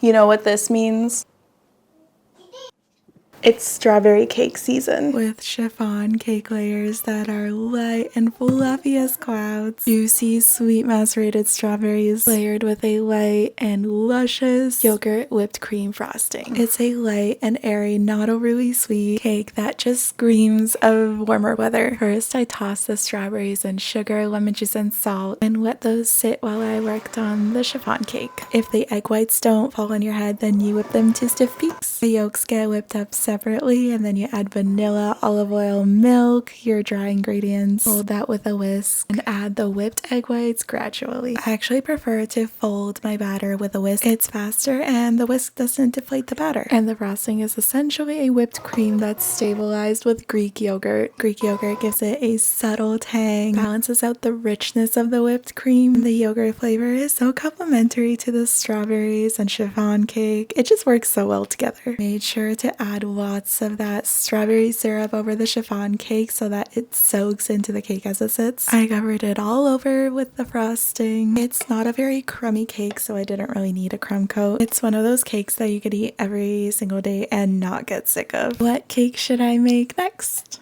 You know what this means? It's strawberry cake season. With chiffon cake layers that are light and fluffy as clouds. Juicy, sweet macerated strawberries layered with a light and luscious yogurt whipped cream frosting. It's a light and airy, not overly sweet cake that just screams of warmer weather. First, I tossed the strawberries in sugar, lemon juice, and salt and let those sit while I worked on the chiffon cake. If the egg whites don't fall on your head, then you whip them to stiff peaks. The yolks get whipped up separately, and then you add vanilla, olive oil, milk, your dry ingredients, fold that with a whisk, and add the whipped egg whites gradually. I actually prefer to fold my batter with a whisk. It's faster and the whisk doesn't deflate the batter. And the frosting is essentially a whipped cream that's stabilized with Greek yogurt. Greek yogurt gives it a subtle tang, balances out the richness of the whipped cream. The yogurt flavor is so complementary to the strawberries and chiffon cake. It just works so well together. Made sure to add lots of that strawberry syrup over the chiffon cake so that it soaks into the cake as it sits. I covered it all over with the frosting. It's not a very crummy cake, so I didn't really need a crumb coat. It's one of those cakes that you could eat every single day and not get sick of. What cake should I make next?